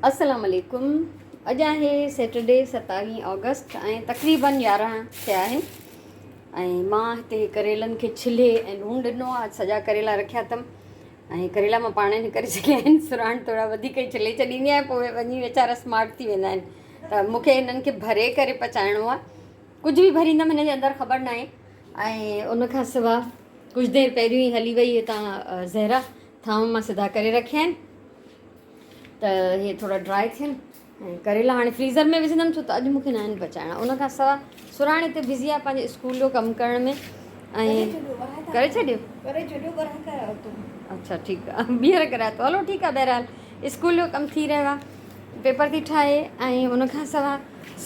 अस्सलाम वालेकुम। अॼु आहे सैटरडे 27 ऑगस्ट ऐं तक़रीबन 11 थिया आहिनि ऐं मां हिते करेलनि खे छिले ऐं लूणु ॾिनो आहे। सॼा करेला रखिया अथमि ऐं करेला मां पाण ई करे छॾिया आहिनि। सुराण थोरा वधीक ई छिले छॾींदी आहियां, पोइ वञी वीचारा स्मार्ट थी वेंदा आहिनि। त मूंखे हिननि खे भरे करे पचाइणो आहे। कुझु बि भरींदमि हिन जे अंदरि ख़बर न आहे। ऐं उनखां सवाइ कुझु देरि पहिरियों ई हली वई हितां ज़हरा, थांव मां सिधा करे रखिया आहिनि त इहे थोरा ड्राई थियनि। ऐं करेला हाणे फ्रीज़र में विझंदमि छो त अॼु मूंखे न आहिनि पचाइणा। उनखां सवाइ सुराण हिते बिज़ी आहे पंहिंजे स्कूल जो कमु करण में। ऐं करे छॾियो। अच्छा ठीकु आहे, ॿीहर कराए थो हलो ठीकु आहे। बहरहाल स्कूल जो कमु थी रहियो आहे, पेपर थी ठाहे। ऐं उनखां सवाइ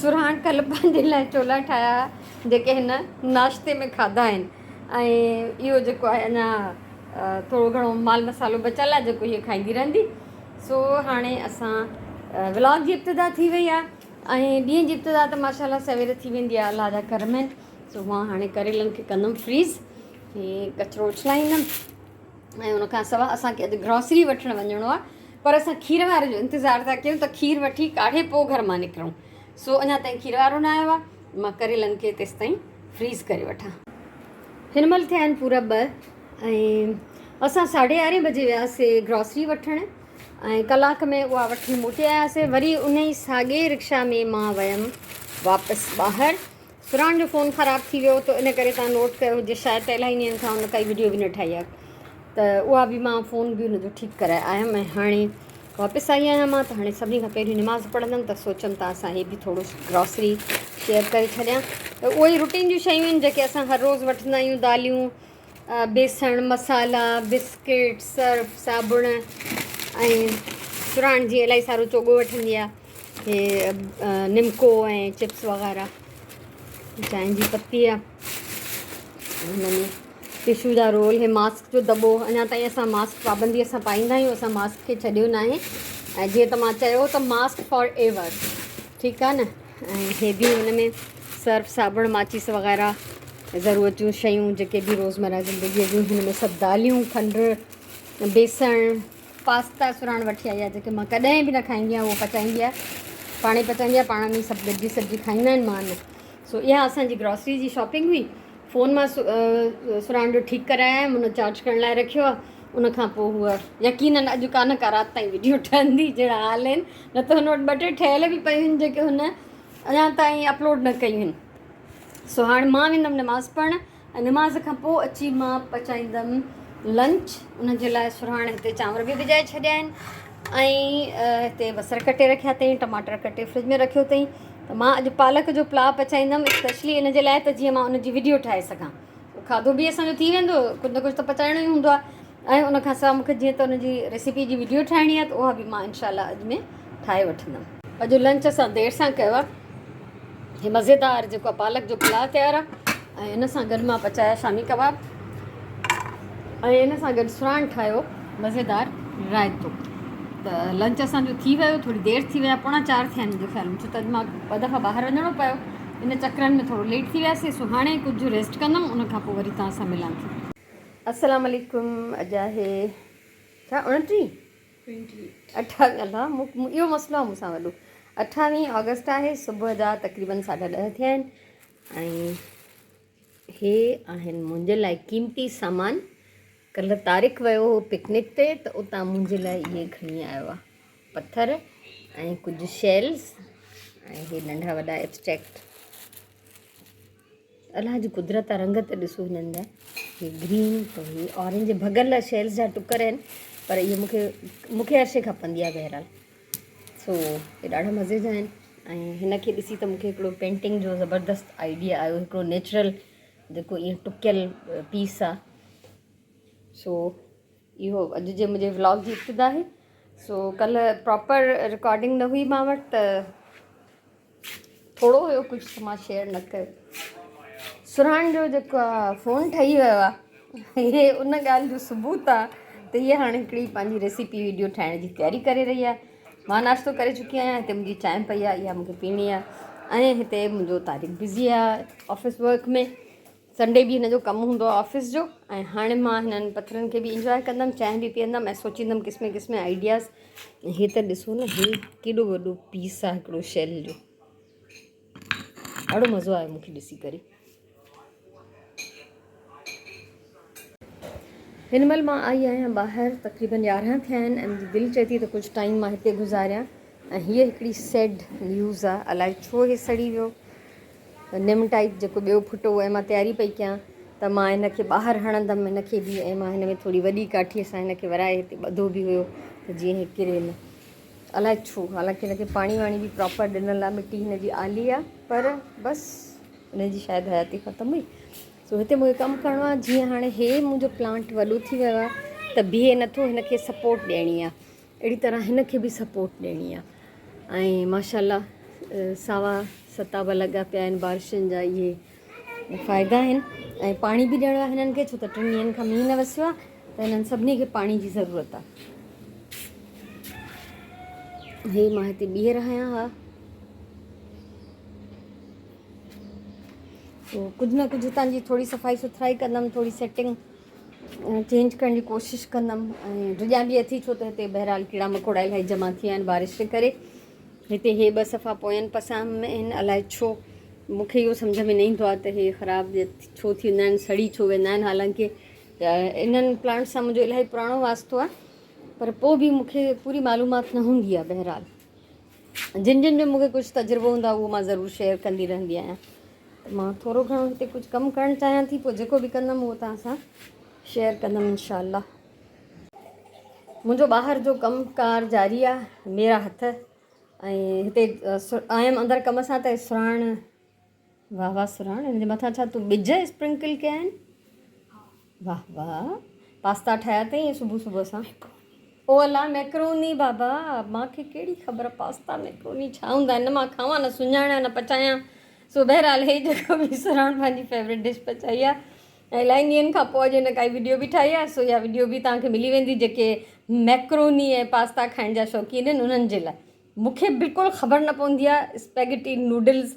सुराण कल्ह पंहिंजे लाइ छोला ठाहिया जेके हिन नाश्ते में खाधा आहिनि। ऐं इहो जेको आहे अञा थोरो घणो माल मसालो बचियलु आहे जेको हीअ खाईंदी रहंदी। सो हाणे असां व्लॉग जी इब्तिदा थी वई आहे ऐं ॾींहं जी इब्तिदा त माशाल्लाह सवेर थी वेंदी आहे, अलाह जा करम आहिनि। सो मां हाणे करेलनि खे कंदमि फ्रीज़, हे कचिरो उछलाईंदमि। ऐं उनखां सवाइ असांखे अॼु ग्रॉसरी वठणु वञिणो आहे, पर असां खीर वारे जो इंतज़ारु था कयूं त खीर वठी काढ़े पोइ घर मां निकिरूं। सो अञा ताईं खीर वारो न आयो आहे। मां करेलनि खे तेसि ताईं फ्रीज़ करे वठां। हिन महिल थिया आहिनि पूरा 2 ऐं असां 11:30 बजे वियासीं ग्रॉसरी वठणु ऐं कलाक में उहा वठी मोटी आयासीं। वरी उन ई साॻे रिक्शा में मां वियमि वापसि ॿाहिरि। सुराण जो फ़ोन ख़राबु थी वियो त इन करे तव्हां नोट कयो हुजे, शायदि त इलाही ॾींहंनि खां हुन काई वीडियो बि न ठाही आहे। त उहा बि मां फ़ोन बि हुनजो ठीकु कराए आयमि ऐं हाणे वापसि आई आहियां मां। त हाणे सभिनी खां पहिरीं निमाज़ पढ़ंदमि त सोचमि त असां इहे बि थोरो ग्रॉसरी शेयर करे छॾियां। त उहो ई रुटीन जूं शयूं आहिनि जेके असां हर रोज़ु वठंदा आहियूं। दालियूं, बेसण, मसाला, बिस्किट, सर्फ, साबुण। ऐं सुराण जी इलाही सारो चोॻो वठंदी आहे, हे निमको ऐं चिप्स वग़ैरह। चांहि जी पती आहे, हुन में टिशू जा रोल, हे मास्क जो दॿो। अञा ताईं असां मास्क पाबंदीअ सां पाईंदा आहियूं, असां मास्क खे छॾियो न आहे। ऐं जीअं त मां चयो त मास्क फॉर एवर, ठीकु आहे न। ऐं हे बि हुन में सर्फ, साबुण, माचिस वग़ैरह ज़रूरत जूं शयूं जेके बि रोज़मर्रा ज़िंदगीअ जूं। हिन में सभु दालियूं, खंडु, बेसण, पास्ता सुराण वठी आई आहे जेके मां कॾहिं बि न खाईंदी आहियां। उहो पचाईंदी आहे, पाण ई पचाईंदी आहे, पाण में सभु गॾिजी सब्जी खाईंदा आहिनि, मां न। सो इहा असांजी ग्रॉसरी जी शॉपिंग हुई। फ़ोन मां सुराण जो ठीकु कराया, हुन चार्ज करण लाइ रखियो आहे। उनखां पोइ हूअ यकीननि अॼु कान का राति ताईं वीडियो ठहंदी जहिड़ा हाल आहिनि। न त हुन वटि 2 टे ठहियल बि पियूं आहिनि जेके हुन अञा ताईं अपलोड न कयूं आहिनि। सो हाणे मां वेंदमि निमाज़ पढ़णु ऐं निमाज़ खां पोइ अची मां पचाईंदमि लंच। उनजे लाइ सुराण हिते चांवर बि विझाए छॾिया आहिनि ऐं हिते बसर कटे रखिया अथई, टमाटर कटे फ्रिज में रखियो अथई। त मां अॼु पालक जो पुलाउ पचाईंदमि स्पेशली इन जे लाइ त जीअं मां उनजी वीडियो ठाहे सघां। खाधो बि असांजो थी वेंदो, कुझु न कुझु त पचाइणो ई हूंदो आहे। ऐं उनखां सवाइ मूंखे जीअं त उनजी रेसिपी जी वीडियो ठाहिणी आहे त उहा बि मां इनशाला अॼु में ठाहे वठंदमि। अॼु लंच असां देरि सां कयो आहे। हे मज़ेदार जेको आहे पालक जो पुलाउ तयारु आहे ऐं इन सां गॾु मां पचाया शामी कबाब ऐं इन सां गॾु सुराण ठाहियो मज़ेदार रायतो। त लंच असांजो थी वियो, थोरी देरि थी विया, 3:45 थिया आहिनि मुंहिंजे ख़्याल में, छो त अॼु मां 2 दफ़ा ॿाहिरि वञिणो पियो। इन चकरनि में थोरो लेट थी वियासीं। सो हाणे कुझु रेस्ट कंदमि, उनखां पोइ वरी तव्हां सां मिलां थी। अस्सलाम वालेकुम। अॼु आहे छा 29 28 अलाह इहो मसइलो आहे मूंसां वॾो। 28 ऑगस्ट आहे, सुबुह जा तक़रीबन 10:30 थिया आहिनि ऐं हे आहिनि मुंहिंजे लाइ क़ीमती सामान। कल्ह तारिक वियो हो पिकनिक ते त उतां मुंहिंजे लाइ इहे खणी आयो आहे, पथर ऐं कुझु शेल्स ऐं हे नंढा वॾा एब्स्ट्रैक्ट। अलाह जी कुदरत रंग त ॾिसो हिननि जा, हे ग्रीन त हे ऑरेंज, भॻल शेल्स जा टुकर आहिनि, पर इहे मूंखे अर्शे खपंदी आहे बहरहाल। सो हे ॾाढा मज़े जा आहिनि। ऐं हिन खे ॾिसी त मूंखे हिकिड़ो पेंटिंग जो ज़बरदस्त आइडिया आयो, हिकिड़ो नेचुरल जेको ईअं टुकियल पीस आहे। सो इहो अॼु जे मुंहिंजे व्लॉग जी इब्तिदा आहे। सो कल्ह प्रॉपर रिकॉर्डिंग न हुई मां वटि, त थोरो हुयो कुझु त मां शेयर न कयो। सुराण जो जेको आहे फ़ोन ठही वियो आहे, इहे उन ॻाल्हि जो सबूत आहे त इहे हाणे हिकिड़ी पंहिंजी रेसिपी वीडियो ठाहिण जी तयारी करे रही आहे। मां नाश्तो करे चुकी आहियां, हिते मुंहिंजी चांहि पई आहे, इहा मूंखे पीणी आहे। ऐं हिते मुंहिंजो तारिक बिज़ी आहे ऑफिस वर्क में। संडे बि हिन जो कमु हूंदो आहे ऑफिस जो। ऐं हाणे मां हिननि पथरनि खे बि इंजॉय कंदमि, चांहि बि पीअंदमि ऐं सोचींदमि क़िस्म क़िस्म आइडियाज़। हे त ॾिसो न, हे केॾो वॾो पीस आहे हिकिड़ो शेल जो, ॾाढो मज़ो आयो मूंखे ॾिसी करे। हिन महिल मां आई आहियां ॿाहिरि, तक़रीबन 11 थिया आहिनि ऐं मुंहिंजी दिलि चए थी त कुझु टाइम मां हिते गुज़ारियां। ऐं हीअ हिकिड़ी सैड न्यूज़ आहे, अलाए छो हे सड़ी वियो, निम टाइप जेको ॿियो फुटो, ऐं मां तयारी पई कयां त मां हिनखे ॿाहिरि हणंदमि हिनखे बि, ऐं मां हिन में थोरी वॾी काठीअ सां हिनखे वराए हिते ॿधो बि हुयो त जीअं हे किरे न, अलाए छो। हालांकि हिनखे पाणी वाणी बि प्रॉपर ॾिनल आहे, मिटी हिनजी आली आहे, पर बसि हिनजी शायदि हयाती ख़तमु हुई। सो हिते मूंखे कमु करिणो आहे। जीअं हाणे हे मुंहिंजो प्लांट वॾो थी वियो आहे त बीहे नथो, हिनखे सपोर्ट ॾियणी आहे, अहिड़ी तरह हिनखे बि सपोर्ट ॾियणी आहे। ऐं माशाल्लाह सावा सताब लॻा पिया आहिनि बारिशुनि जा, इहे फ़ाइदा आहिनि। ऐं पाणी बि ॾियणो आहे हिननि खे, छो त 3 ॾींहंनि खां मींहुं न वसियो आहे, त हिननि सभिनी खे पाणी जी ज़रूरत आहे। हे मां हिते ॿीहर आहियां। हा, कुझु न कुझु हितां जी थोरी सफ़ाई सुथराई कंदमि, थोरी सेटिंग चेंज करण जी कोशिशि कंदमि। ऐं ड्रिजां बि अथी, छो त हिते बहरहाल कीड़ा मकोड़ा इलाही जमा थी विया आहिनि बारिश जे करे। हिते हे 2 सफ़ा पोयनि पसाम में आहिनि, अलाए छो मूंखे इहो सम्झ में न ईंदो आहे त हे ख़राबु छो थी वेंदा आहिनि, सड़ी छो वेंदा आहिनि। हालांकि इन्हनि प्लांट सां मुंहिंजो इलाही पुराणो वास्तो आहे, पर पोइ बि मूंखे पूरी मालूमात न हूंदी आहे। बहरहाल जिन जो मूंखे कुझु तजुर्बो हूंदो आहे उहो मां ज़रूरु शेयर कंदी रहंदी आहियां। त मां थोरो घणो हिते कुझु कमु करणु चाहियां थी, पोइ जेको बि कंदमि उहो तव्हां सां शेयर कंदमि इंशाअल्लाह। मुंहिंजो ॿाहिरि जो कमुकार जारी आहे, मेरा हथ। ऐं हिते आयमि अंदरि कम सां त सुराण, वाह वाह सुराण, हिन जे मथां छा तूं ॿिज स्प्रिंकल कया आहिनि? वाह वाह, पास्ता ठाहिया अथई सुबुह सुबुह सां? ओ अला मैक्रोनी बाबा, मूंखे कहिड़ी ख़बर पास्ता मैक्रोनी छा हूंदा आहिनि, न मां खावां, न सुञाणां, न पचायां। सो बहरहाल हे जेको बि सुराण पंहिंजी फेवरेट डिश पचाई आहे, ऐं इलाही ॾींहंनि खां पोइ अॼु हिन काई वीडियो बि ठाही आहे। सो इहा वीडियो बि तव्हांखे मिली वेंदी, जेके मैक्रोनी ऐं पास्ता खाइण जा शौक़ीन आहिनि उन्हनि जे लाइ। मूंखे बिल्कुलु ख़बर न पवंदी आहे स्पैगेटी नूडल्स,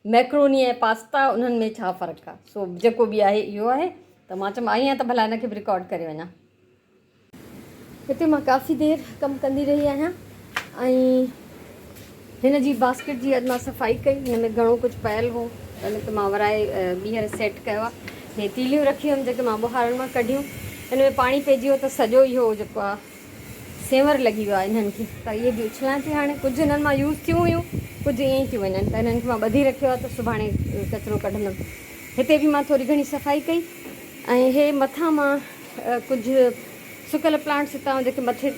मैक्रोनी ऐं पास्ता, उन्हनि में छा फ़र्क़ु आहे। सो जेको बि आहे इहो आहे, त मां चयो आई आहियां त भला हिनखे बि रिकॉर्ड करे वञा। हिते मां काफ़ी देरि कमु कंदी रही आहियां ऐं हिन जी बास्केट जी अॼु मां सफ़ाई कई। हिन में घणो कुझु पयल हो, पहले त मां वराए ॿीहर सेट कयो आहे। हे तीलियूं रखी हुयमि जेके मां ॿुहारण मां कढियूं, हिन में पाणी पइजी वियो त सॼो इहो जेको आहे सेंवर लॻी वियो आहे इन्हनि खे, त इहे बि उछलां थी। हाणे कुझु हिननि मां यूज़ थियूं हुयूं, कुझु ईअं ई थियूं वञनि, त हिननि खे मां ॿधी रखियो आहे त सुभाणे कचिरो कढंदमि। हिते बि मां थोरी घणी सफ़ाई कई। ऐं हे मथां मां कुझु सुकल प्लांट्स हितां जेके मथे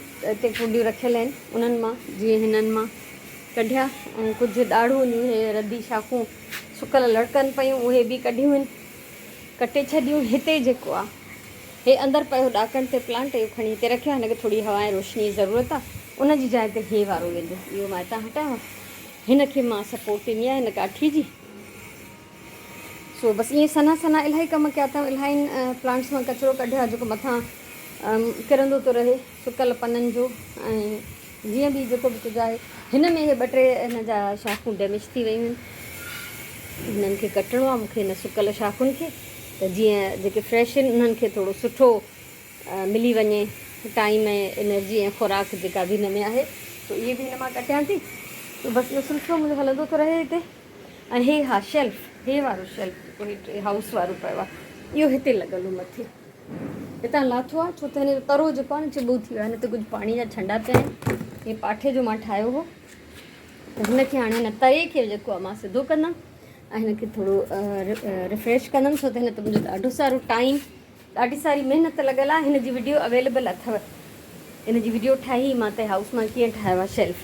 ते कुंडियूं रखियल आहिनि उन्हनि मां, जीअं हिननि मां कढिया, ऐं कुझु ॾाढ़ूं हे रदी शाखूं सुकल लड़कनि पियूं, उहे बि कढियूं आहिनि, कटे छॾियूं। हिते जेको आहे हे अंदरि पियो ॾाकण ते प्लांट, इहो खणी हिते रखियो आहे, हिनखे थोरी हवा ऐं रोशनी जी ज़रूरत आहे, उनजी जाइ ते हे वारो वेंदो। इहो मां हितां हटायो, हिनखे मां सपोर्ट ॾिनी आहे हिन काठी जी। सो बसि ईअं सना सना इलाही कम कया अथऊं, इलाही प्लांट्स मां कचिरो कढियो आहे जेको मथां किरंदो थो रहे सुकल पननि जो। ऐं जीअं बि जेको बि कुझु आहे, हिन में इहे 2-3 हिन जा शाखूं डैमेज थी वियूं आहिनि, हिननि खे कटिणो आहे मूंखे, हिन सुकल शाखुनि खे, त जीअं जेके फ्रेश आहिनि उन्हनि खे थोरो सुठो मिली वञे टाइम ऐं एनर्जी ऐं खुराक जेका बि हिन में आहे। तो इहे बि हिन मां कटियां थी। तो बसि इहो सिलसिलो मुंहिंजो हलंदो थो रहे हिते। ऐं हे हा शेल्फ, हे वारो शेल्फ जेको हाउस वारो पियो आहे, इहो हिते लॻल हो मथे, हितां लाथो आहे छो त हिन जो तरो जेको आहे न चिॿो थी वियो आहे। हिन ते कुझु पाणी जा छंडा पिया आहिनि, हे पाठे जो मां ठाहियो हो, त हिनखे हाणे हिन तरे खे जेको आहे मां सिधो कंदमि ऐं हिनखे थोरो रिफ्रेश कंदमि, छो त हिन ते मुंहिंजो ॾाढो सारो टाइम, ॾाढी सारी महिनत लॻल आहे। हिन जी वीडियो अवेलेबल अथव, हिन जी वीडियो ठाही मां त हाउस मां कीअं ठाहियो आहे शेल्फ,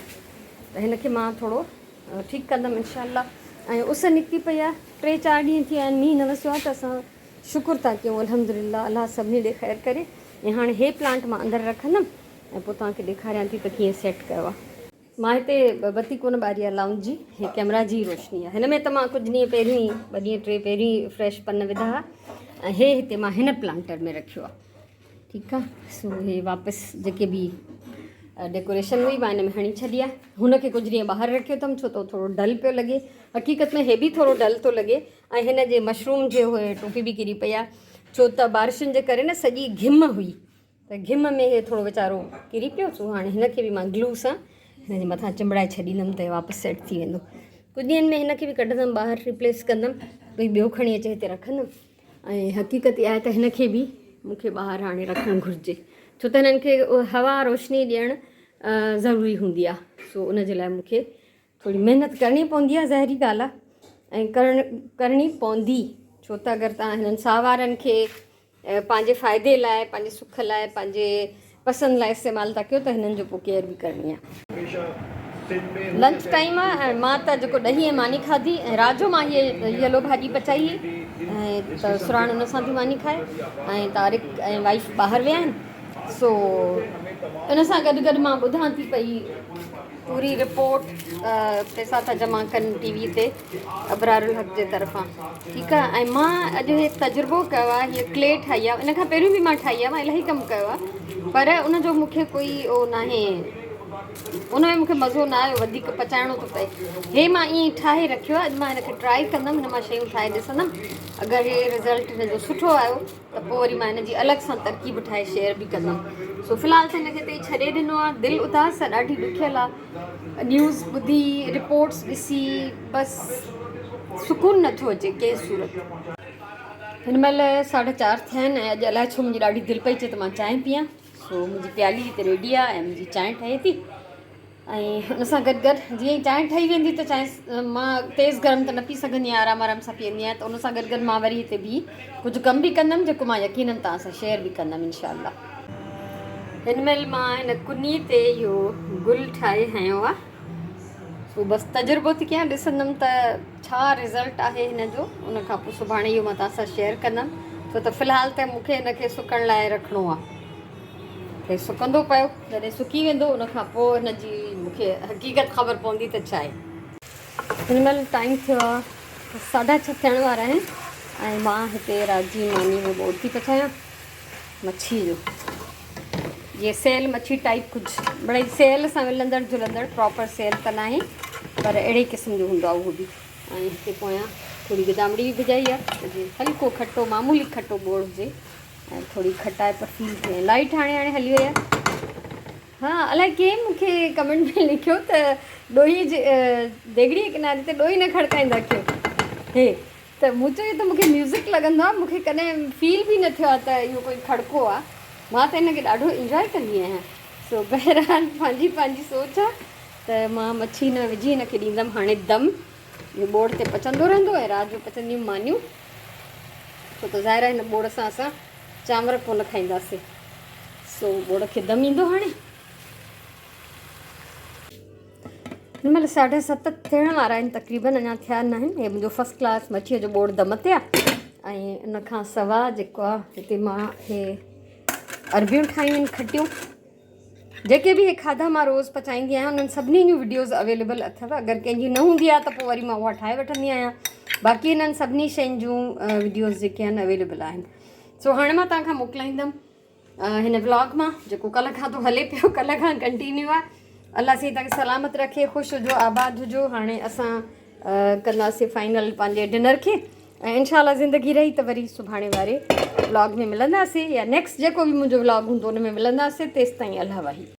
त हिनखे मां थोरो ठीकु कंदमि इंशाअल्लाह। ऐं उस निकिती पई आहे, 3-4 ॾींहं थी विया आहिनि, मींहुं न वसियो आहे, त असां शुकुर था कयूं अल्हम्दुलिल्लाह, अलाह सभिनी ॾे ख़ैरु करे। ऐं हाणे हे प्लांट मां अंदरि रखंदमि ऐं पोइ तव्हांखे ॾेखारियां थी त कीअं सेट कयो आहे। मां हिते बत्ती कोन ॿारी आहे लाउंज जी, हे कैमरा जी रोशनी आहे। हिन में त मां कुझु ॾींहं पहिरियों ई 2-3 पहिरीं फ्रेश पन विधा हुआ, ऐं हे हिते मां हिन प्लांटर में रखियो आहे। ठीकु आहे। सो हे वापसि जेके बि डेकोरेशन हुई मां हिन में हणी छॾी आहे। हुनखे कुझु ॾींहं ॿाहिरि रखियो अथमि छो त थोरो डल पियो लॻे, हक़ीक़त में हे बि थोरो डल थो लॻे। ऐं हिन जे मशरूम जे उहे टोपी बि किरी पई आहे छो त बारिशुनि जे करे न सॼी घिम हुई, त घिम में हे थोरो वीचारो किरी पियो। सो हाणे हिनखे बि मां ग्लू सां हिन जे मथां चिंबड़ाए छॾींदमि त वापसि सेट थी वेंदो। कुझु ॾींहंनि में हिनखे बि कढंदमि ॿाहिरि रिप्लेस कंदमि, भई ॿियो खणी अचे हिते रखंदमि। ऐं हक़ीक़त इहा आहे त हिनखे बि मूंखे ॿाहिरि हाणे रखणु घुरिजे छो त हिननि खे हवा रोशनी ॾियणु ज़रूरी हूंदी आहे। सो उन जे लाइ मूंखे थोरी महिनत करणी पवंदी आहे, ज़ाहिरी ॻाल्हि आहे, ऐं करणी पवंदी छो त अगरि तव्हां हिननि साहवारनि खे पंहिंजे फ़ाइदे लाइ, पंहिंजे सुख लाइ, पंहिंजे पसंदि लाइ इस्तेमालु था कयो त हिननि जो पोइ केयर बि करणी आहे। लंच टाइम आहे ऐं मां त जेको ॾही ऐं मानी खाधी ऐं राति जो मां हीअ येलो भाॼी पचाई ऐं त सुराण उन सां थी मानी खाए ऐं तारिक ऐं वाइफ ॿाहिरि विया आहिनि। सो इन सां गॾु गॾु मां ॿुधां थी पई पूरी रिपोर्ट पैसा था जमा कनि टीवी ते अबरारुल हक़ जे तरफ़ां, ठीकु आहे। ऐं मां अॼु हे तजुर्बो कयो आहे, हीअ क्ले ठाही आहे, इन खां पहिरियों बि मां ठाही आहे, मां इलाही कमु कयो आहे, पर उनजो मूंखे कोई उहो न आहे, उन में मूंखे मज़ो न आयो, वधीक पचाइणो थो पए। हे मां ईअं ई ठाहे रखियो आहे, अॼु मां हिनखे ट्राई कंदमि, हिन मां शयूं ठाहे ॾिसंदमि। अगरि हे रिज़ल्ट हिन जो सुठो आयो त पोइ वरी मां हिन जी अलॻि सां तरकीब ठाहे शेयर बि कंदमि। सो फ़िलहालु त हिनखे त छॾे ॾिनो आहे, दिलि उदास आहे, ॾाढी ॾुखियल आहे, न्यूज़ ॿुधी, रिपोर्ट्स ॾिसी, बसि सुकून नथो अचे कंहिं सूरत। हिन महिल 4:30 थिया आहिनि ऐं अॼु अलाए छो मुंहिंजी ॾाढी दिलि पई चए त मां चांहि पीआं। सो मुंहिंजी प्याली हिते रेडी आहे ऐं मुंहिंजी चांहि ठहे थी, ऐं हुन सां गॾु गॾु जीअं ई चांहि ठही वेंदी त चांहि मां तेज़ गरम त न पी सघंदी आहियां, आराम आराम सां पीअंदी आहियां, त उन सां गॾु गॾु मां वरी हिते बि कुझु कमु बि कंदमि जेको मां यकीननि तव्हां सां शेयर बि कंदमि इनशाअल्लाह। हिन महिल मां हिन कुनी ते इहो गुल ठाहे हयो आहे। सो बसि तजुर्बो थी कयां, ॾिसंदमि त छा रिज़ल्ट आहे हिन जो, उन खां पोइ सुभाणे इहो मां तव्हां सां शेयर कंदमि। छो त फ़िलहालु त मूंखे हिनखे सुकण लाइ रखिणो आहे, हे सुकंदो पियो, जॾहिं सुकी वेंदो उन खां पोइ हिन जी मूंखे हक़ीक़त ख़बर पवंदी त छा आहे। हिन महिल टाइम थियो आहे 6:30 थियण वारा आहिनि ऐं मां हिते राति जी मानी में बोर थी पचायां मच्छी जो, जीअं सेल मच्छी टाइप कुझु, मिड़ई सेल सां मिलंदड़ जुलंदड़, प्रॉपर सेल त न आहे पर अहिड़े क़िस्म जो हूंदो आहे उहो बि। ऐं हिते पोयां थोरी गिदामड़ी बि विझाई आहे, जीअं हल्को खटो, मामूली खटो बोड़ हुजे ऐं थोरी खटाइप फील थिए। लाइट हाणे हली वई आहे। हा, अलाए कंहिं मूंखे कमेंट में लिखियो त ॾोही जे देगड़ीअ किनारे ते ॾोही न खड़काईंदा कयो हे, त मूं चयो त मूंखे म्यूज़िक लॻंदो आहे, मूंखे कॾहिं फील बि न थियो आहे त इहो कोई खड़को आहे, मां त हिनखे ॾाढो इंजॉय कंदी आहियां। सो बहरहाल पंहिंजी पंहिंजी सोच आहे, त मां मच्छी न विझी हिनखे ॾींदमि हाणे दम, इहो बोड़ ते पचंदो रहंदो ऐं राति जो पचंदियूं मानियूं, छो त ज़ाहिर आहे हिन बोड़ सां असां चांवर कोन खाईंदासीं। सो बोड़ खे दम ईंदो हाणे। हिन महिल 7:30 थियण वारा आहिनि तक़रीबन, अञा थिया न आहिनि। हे मुंहिंजो फस्ट क्लास मच्छीअ जो बोड़ दम ते आहे ऐं इन खां सवाइ जेको आहे हिते मां हे अरबियूं ठाहियूं आहिनि खटियूं, जेके बि हे खाधा मां रोज़ु पचाईंदी आहियां उन्हनि सभिनी जूं वीडियोज़ अवेलेबल अथव। अगरि कंहिंजी न हूंदी आहे त पोइ वरी मां उहा ठाहे वठंदी आहियां, बाक़ी हिननि सभिनी शयुनि जूं वीडियोज़ जेके आहिनि अवेलेबल आहिनि। सो हाणे मां तव्हांखां मोकिलाईंदमि हिन व्लॉग मां, जेको कल्ह खां थो हले पियो, कल्ह खां कंटिन्यू आहे। अलाह साईं तव्हांखे सलामत रखे, ख़ुशि हुजो, आबाद हुजो। हाणे असां कंदासीं फाइनल पंहिंजे डिनर खे ऐं इनशाला ज़िंदगी रही त वरी सुभाणे वारे व्लॉग में मिलंदासीं या नेक्स्ट जेको बि मुंहिंजो व्लॉग हूंदो उन में मिलंदासीं। तेसिताईं अल्लाह वाही।